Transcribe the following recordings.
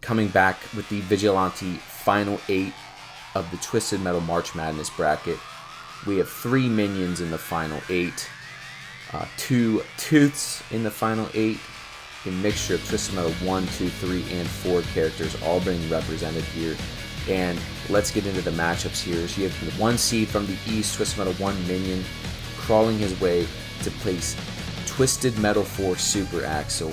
Coming back with the Vigilante final 8 of the Twisted Metal March Madness bracket. We have 3 minions in the final 8, 2 Tooths in the final 8, a mixture of Twisted Metal 1, 2, 3, and 4 characters all being represented here. And let's get into the matchups here. So you have the 1 seed from the East, Twisted Metal 1 minion, crawling his way to place Twisted Metal 4 Super Axel.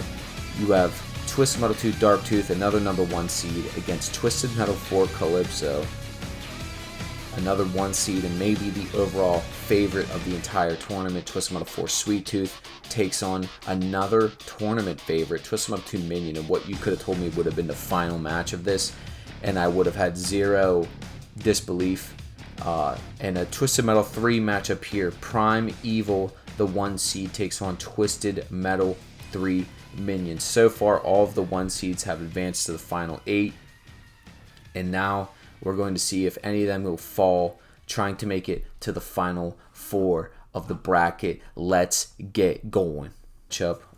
You have Twisted Metal 2 Dark Tooth, another number 1 seed, against Twisted Metal 4 Calypso, another 1 seed, and maybe the overall favorite of the entire tournament. Twisted Metal 4 Sweet Tooth takes on another tournament favorite, Twisted Metal 2 Minion, and what you could have told me would have been the final match of this, and I would have had zero disbelief. And a Twisted Metal 3 matchup here, Prime Evil, the 1 seed, takes on Twisted Metal 3 Minions. So far, all of the 1 seeds have advanced to the final 8, and now we're going to see if any of them will fall, trying to make it to the final 4 of the bracket. Let's get going.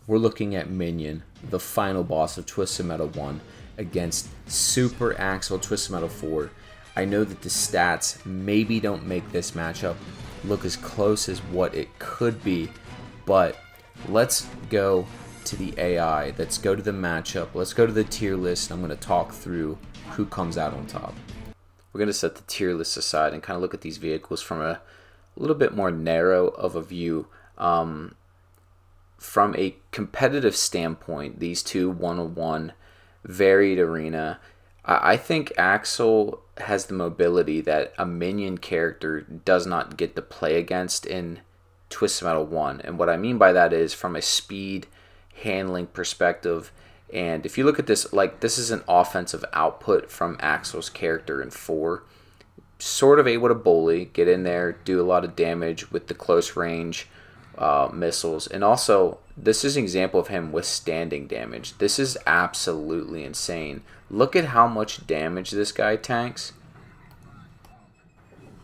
We're looking at Minion, the final boss of Twisted Metal 1, against Super Axel Twisted Metal 4. I know that the stats maybe don't make this matchup look as close as what it could be, but let's go to the AI. Let's go to the matchup. Let's go to the tier list. I'm going to talk through who comes out on top. We're going to set the tier list aside and kind of look at these vehicles from a little bit more narrow of a view. From a competitive standpoint, these two 1-on-1 varied arena, I think Axel has the mobility that a minion character does not get to play against in Twisted Metal 1. And what I mean by that is from a speed handling perspective. And if you look at this, like, this is an offensive output from Axel's character in 4. Sort of able to bully, get in there, do a lot of damage with the close range missiles. And also, this is an example of him withstanding damage. This is absolutely insane. Look at how much damage this guy tanks.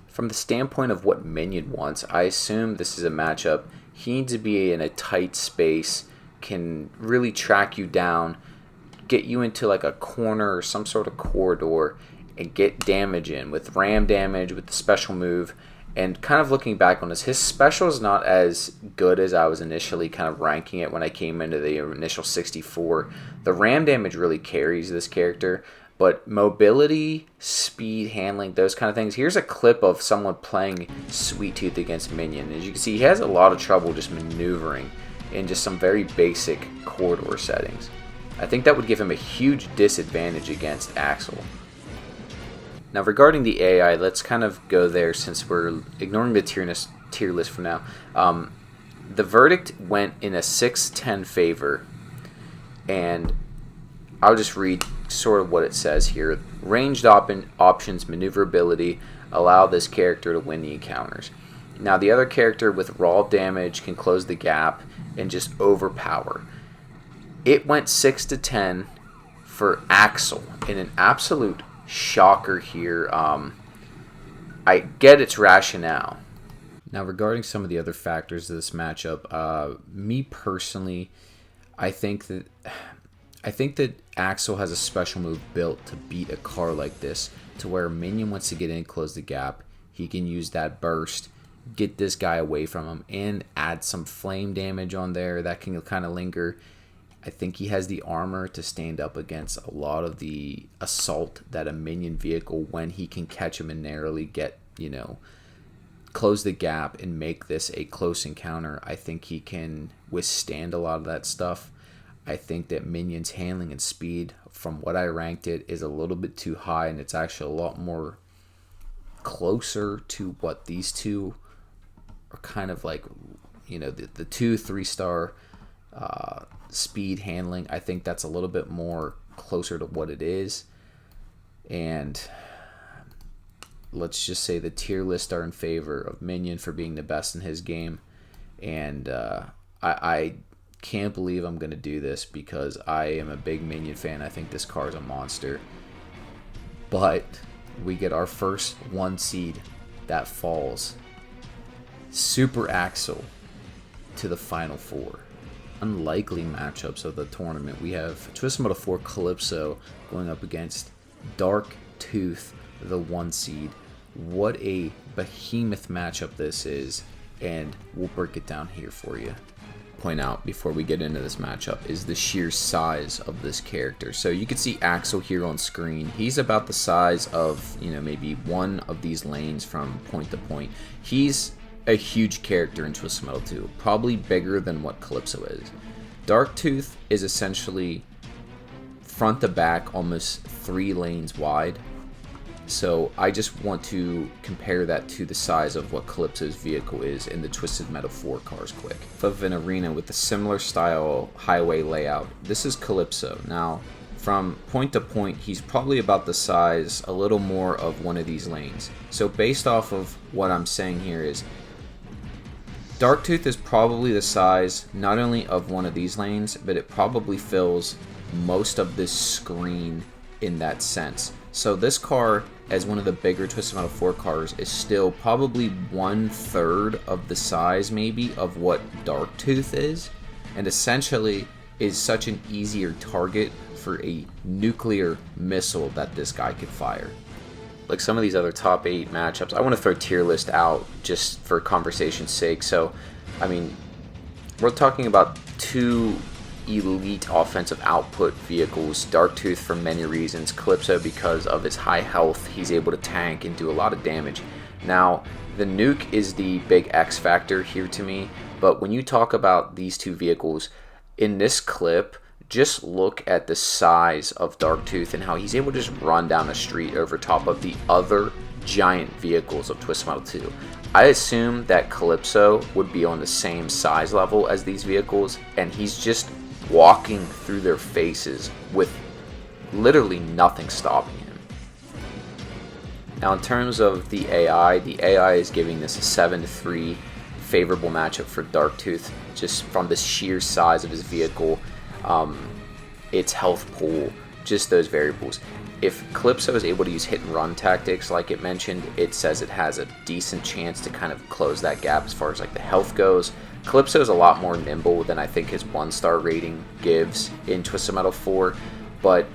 From the standpoint of what Minion wants, I assume this is a matchup. He needs to be in a tight space, can really track you down, get you into like a corner or some sort of corridor, and get damage in with ram damage, with the special move. And kind of looking back on this, his special is not as good as I was initially kind of ranking it when I came into the initial 64. The ram damage really carries this character, but mobility, speed, handling, those kind of things. Here's a clip of someone playing Sweet Tooth against Minion. As you can see, he has a lot of trouble just maneuvering in just some very basic corridor settings. I think that would give him a huge disadvantage against Axel. Now regarding the AI, let's kind of go there since we're ignoring the tier list for now. The verdict went in a 6-10 favor, and I'll just read sort of what it says here. Ranged options, maneuverability, allow this character to win the encounters. Now the other character with raw damage can close the gap and just overpower. It went 6-10 for Axel in an absolute shocker here. I get its rationale. Now regarding some of the other factors of this matchup, me personally, I think that Axel has a special move built to beat a car like this, to where a minion wants to get in and close the gap. He can use that burst, get this guy away from him, and add some flame damage on there that can kind of linger. I think he has the armor to stand up against a lot of the assault that a minion vehicle, when he can catch him and narrowly get, close the gap and make this a close encounter. I think he can withstand a lot of that stuff. I think that Minion's handling and speed, from what I ranked it, is a little bit too high, and it's actually a lot more closer to what these two are kind of like, the 2-3 star speed handling. I think that's a little bit more closer to what it is. And let's just say the tier lists are in favor of Minion for being the best in his game. And I can't believe I'm going to do this because I am a big Minion fan. I think this car is a monster. But we get our first 1 seed that falls. Super Axel to the Final Four. Unlikely matchups of the tournament. We have Twisted Metal 4 Calypso going up against Dark Tooth, the 1 seed. What a behemoth matchup this is, and we'll break it down here for you. Point out before we get into this matchup is the sheer size of this character. So you can see Axel here on screen. He's about the size of, maybe one of these lanes from point to point. He's a huge character in Twisted Metal 2, probably bigger than what Calypso is. Darktooth is essentially front to back almost 3 lanes wide. So I just want to compare that to the size of what Calypso's vehicle is in the Twisted Metal 4 cars quick. Of an arena with a similar style highway layout, this is Calypso. Now, from point to point, he's probably about the size, a little more of one of these lanes. So based off of what I'm saying here is, Darktooth is probably the size not only of one of these lanes, but it probably fills most of this screen in that sense. So this car, as one of the bigger Twisted Metal 4 cars, is still probably 1/3 of the size maybe of what Darktooth is, and essentially is such an easier target for a nuclear missile that this guy could fire. Like some of these other top 8 matchups, I want to throw tier list out just for conversation's sake. So, I mean, we're talking about 2 elite offensive output vehicles. Darktooth for many reasons, Calypso because of his high health, he's able to tank and do a lot of damage. Now, the nuke is the big X factor here to me, but when you talk about these 2 vehicles, in this clip, just look at the size of Darktooth and how he's able to just run down the street over top of the other giant vehicles of Twisted Metal 2. I assume that Calypso would be on the same size level as these vehicles, and he's just walking through their faces with literally nothing stopping him. Now in terms of the AI is giving this a 7-3 favorable matchup for Darktooth, just from the sheer size of his vehicle, its health pool, just those variables. If Calypso is able to use hit and run tactics like it mentioned, it says it has a decent chance to kind of close that gap as far as like the health goes. Calypso is a lot more nimble than I think his 1-star rating gives in Twisted Metal 4, but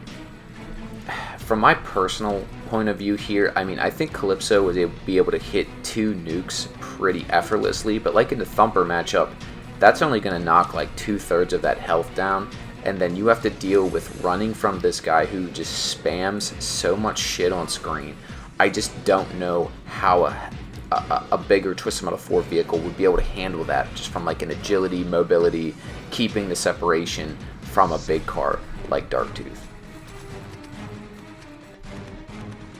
from my personal point of view here, I mean, I think Calypso was able to be able to hit 2 nukes pretty effortlessly, but like in the Thumper matchup, that's only going to knock like 2/3 of that health down, and then you have to deal with running from this guy who just spams so much shit on screen. I just don't know how a bigger Twisted Metal 4 vehicle would be able to handle that, just from like an agility, mobility, keeping the separation from a big car like Darktooth.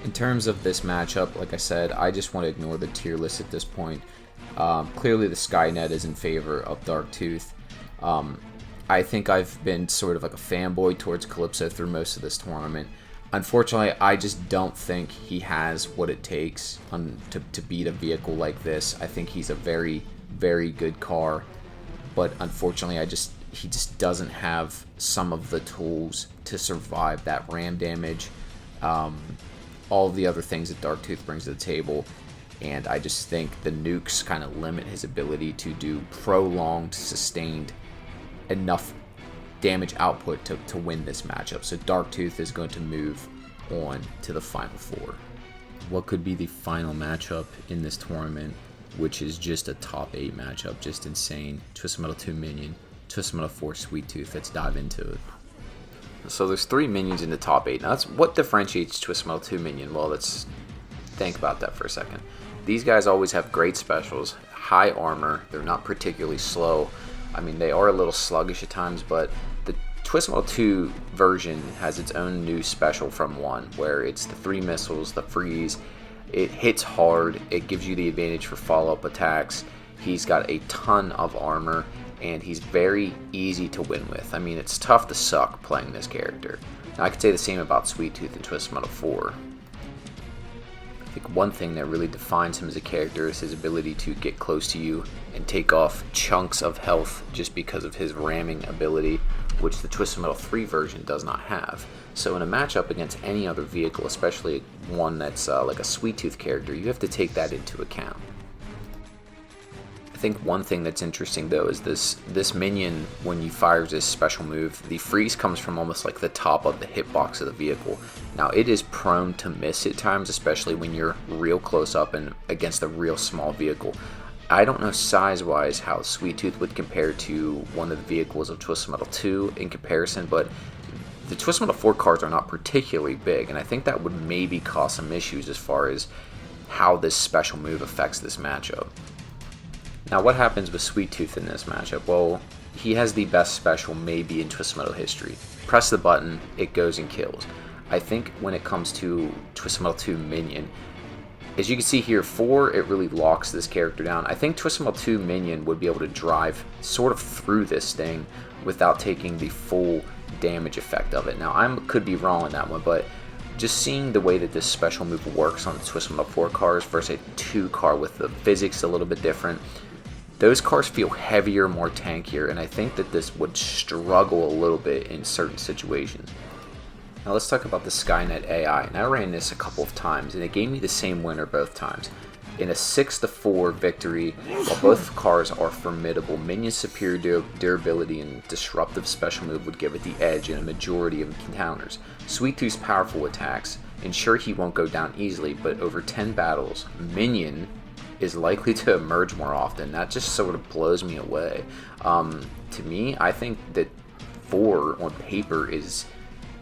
In terms of this matchup, like I said, I just want to ignore the tier list at this point. Clearly the Skynet is in favor of Darktooth. I think I've been sort of like a fanboy towards Calypso through most of this tournament. Unfortunately, I just don't think he has what it takes to beat a vehicle like this. I think he's a very, very good car, but unfortunately, he just doesn't have some of the tools to survive that ram damage, all of the other things that Darktooth brings to the table, and I just think the nukes kind of limit his ability to do prolonged, sustained enough damage output to win this matchup. So Darktooth is going to move on to the Final Four. What could be the final matchup in this tournament, which is just a top 8 matchup, just insane. Twisted Metal 2 Minion, Twisted Metal 4 Sweet Tooth. Let's dive into it. So there's 3 minions in the top 8. Now that's what differentiates Twisted Metal 2 Minion. Well, let's think about that for a second. These guys always have great specials, high armor, they're not particularly slow. I mean, they are a little sluggish at times, but the Twisted Metal 2 version has its own new special from 1, where it's the 3 missiles, the freeze. It hits hard, it gives you the advantage for follow-up attacks. He's got a ton of armor, and he's very easy to win with. I mean, it's tough to suck playing this character. Now, I could say the same about Sweet Tooth and Twisted Metal 4. I think one thing that really defines him as a character is his ability to get close to you and take off chunks of health just because of his ramming ability, which the Twisted Metal 3 version does not have. So in a matchup against any other vehicle, especially one that's like a Sweet Tooth character, you have to take that into account. I think one thing that's interesting though is this minion, when you fire this special move, the freeze comes from almost like the top of the hitbox of the vehicle. Now it is prone to miss at times, especially when you're real close up and against a real small vehicle. I don't know size-wise how Sweet Tooth would compare to one of the vehicles of Twisted Metal 2 in comparison, but the Twisted Metal 4 cars are not particularly big, and I think that would maybe cause some issues as far as how this special move affects this matchup. Now, what happens with Sweet Tooth in this matchup? Well, he has the best special maybe in Twisted Metal history. Press the button, it goes and kills. I think when it comes to Twisted Metal 2 Minion, as you can see here, 4, it really locks this character down. I think Twisted Metal 2 Minion would be able to drive sort of through this thing without taking the full damage effect of it. Now, I could be wrong on that one, but just seeing the way that this special move works on the Twisted Metal 4 cars versus a 2 car with the physics a little bit different, those cars feel heavier, more tankier, and I think that this would struggle a little bit in certain situations. Now let's talk about the Skynet AI, and I ran this a couple of times, and it gave me the same winner both times. In a 6-4 victory, while both cars are formidable, Minion's superior durability and disruptive special move would give it the edge in a majority of encounters. Sweet Tooth's powerful attacks ensure he won't go down easily, but over 10 battles, Minion is likely to emerge more often. That just sort of blows me away. To me, I think that 4 on paper is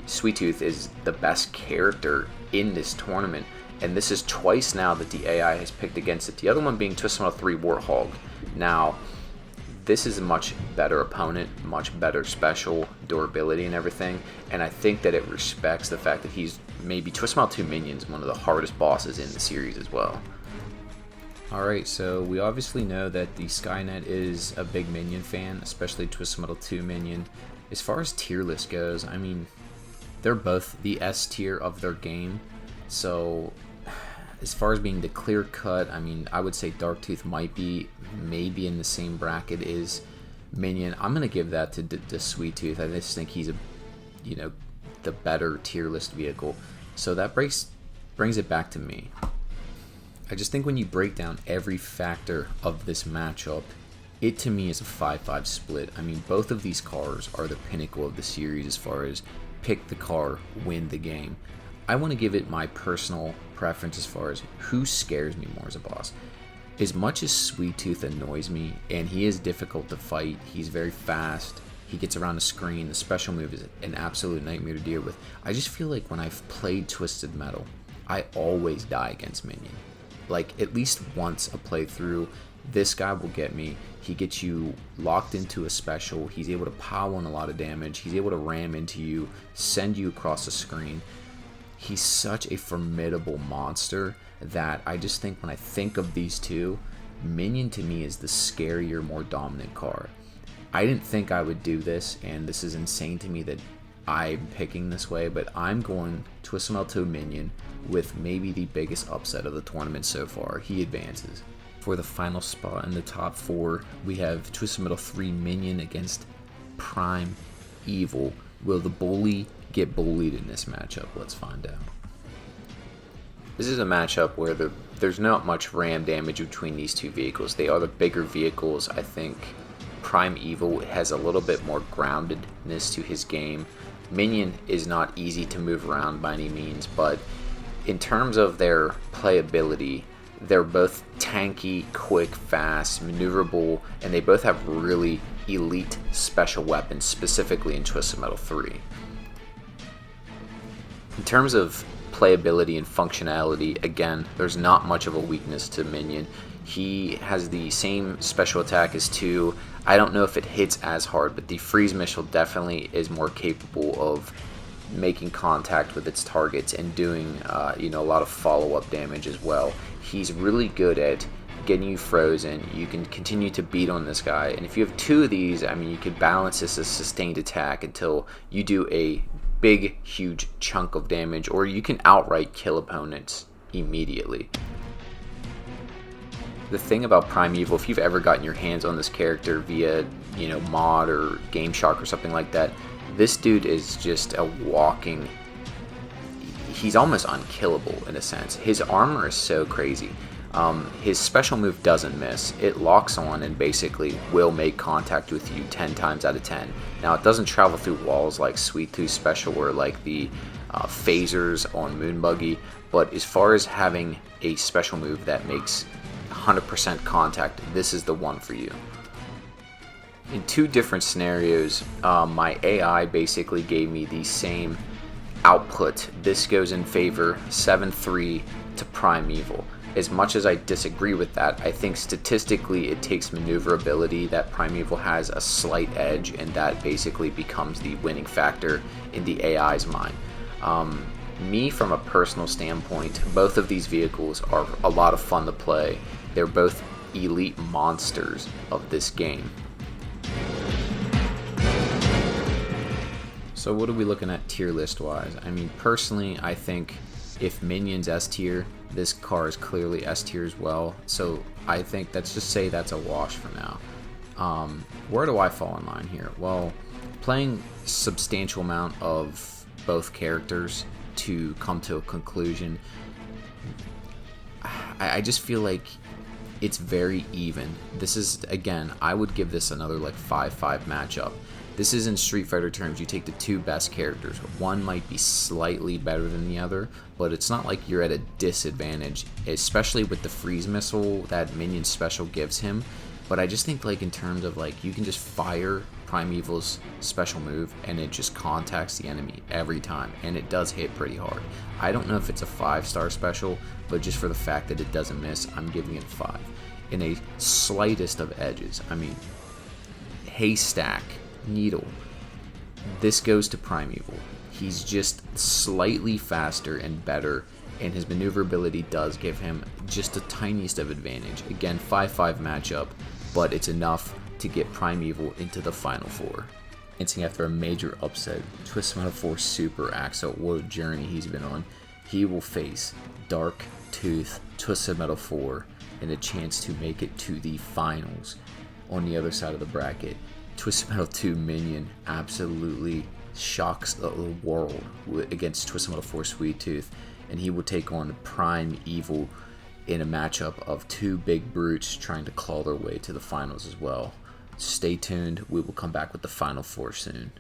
Sweet Tooth is the best character in this tournament, and this is twice now that the AI has picked against it. The other one being Twisted Metal 3 Warthog. Now, this is a much better opponent, much better special durability and everything, and I think that it respects the fact that he's maybe Twisted Metal 2 Minion's one of the hardest bosses in the series as well. Alright, so we obviously know that the Skynet is a big Minion fan, especially Twisted Metal 2 Minion. As far as tier list goes, I mean, they're both the S tier of their game, so as far as being the clear cut, I mean, I would say Darktooth might be maybe in the same bracket as Minion. I'm going to give that to Sweet Tooth. I just think he's the better tier list vehicle. So that brings it back to me. I just think when you break down every factor of this matchup, it to me is a 5-5 split. I mean, both of these cars are the pinnacle of the series as far as pick the car, win the game. I want to give it my personal preference as far as who scares me more as a boss. As much as Sweet Tooth annoys me, and he is difficult to fight, he's very fast, he gets around the screen, the special move is an absolute nightmare to deal with. I just feel like when I've played Twisted Metal, I always die against Minion. Like, at least once a playthrough, this guy will get me. He gets you locked into a special. He's able to pile on a lot of damage. He's able to ram into you, send you across the screen. He's such a formidable monster that I just think when I think of these two, Minion to me is the scarier, more dominant car. I didn't think I would do this, and this is insane to me that I'm picking this way, but I'm going Twisted Metal 2 Minion with maybe the biggest upset of the tournament so far. He advances. For the final spot in the top 4, we have Twisted Metal 3 Minion against Prime Evil. Will the bully get bullied in this matchup? Let's find out. This is a matchup where there's not much ram damage between these two vehicles. They are the bigger vehicles. I think Prime Evil has a little bit more groundedness to his game. Minion is not easy to move around by any means, but in terms of their playability, they're both tanky, quick, fast, maneuverable, and they both have really elite special weapons, specifically in Twisted Metal 3. In terms of playability and functionality, again, there's not much of a weakness to Minion. He has the same special attack as 2. I don't know if it hits as hard, but the freeze missile definitely is more capable of making contact with its targets and doing a lot of follow-up damage as well. He's really good at getting you frozen. You can continue to beat on this guy, and if you have 2 of these, I mean, you can balance this as sustained attack until you do a big, huge chunk of damage, or you can outright kill opponents immediately. The thing about Prime Evil, if you've ever gotten your hands on this character via, mod or Game Shark or something like that, this dude is just a walking... He's almost unkillable in a sense. His armor is so crazy. His special move doesn't miss. It locks on and basically will make contact with you 10 times out of 10. Now, it doesn't travel through walls like Sweet Tooth special or like the phasers on Moonbuggy, but as far as having a special move that makes 100% contact, this is the one for you. In two different scenarios, my AI basically gave me the same output. This goes in favor 7-3 to Primeval. As much as I disagree with that, I think statistically it takes maneuverability that Primeval has a slight edge, and that basically becomes the winning factor in the AI's mind. Me, from a personal standpoint, both of these vehicles are a lot of fun to play. They're both elite monsters of this game. So what are we looking at tier list wise? I mean, personally, I think if Minion's S tier, this car is clearly S tier as well. So I think, let's just say that's a wash for now. Where do I fall in line here? Well, playing substantial amount of both characters to come to a conclusion, I just feel like it's very even. This is, again, I would give this another like 5-5 matchup. This is in Street Fighter terms. You take the two best characters. One might be slightly better than the other, but it's not like you're at a disadvantage, especially with the freeze missile that Minion special gives him. But I just think, like, in terms of, like, you can just fire Primeval's special move and it just contacts the enemy every time, and it does hit pretty hard. I don't know if it's a 5-star special, but just for the fact that it doesn't miss, I'm giving it a 5. In a slightest of edges, I mean, Haystack, Needle, this goes to Primeval. He's just slightly faster and better, and his maneuverability does give him just the tiniest of advantage. Again, 5-5 matchup, but it's enough to get Primeval into the Final Four. Dancing after a major upset, Twisted Metal 4 Super Axel, what a journey he's been on. He will face Dark Tooth Twisted Metal 4 and a chance to make it to the finals. On the other side of the bracket, Twisted Metal 2 Minion absolutely shocks the world against Twisted Metal 4 Sweet Tooth, and he will take on Primeval in a matchup of two big brutes trying to claw their way to the finals as well. Stay tuned. We will come back with the Final Four soon.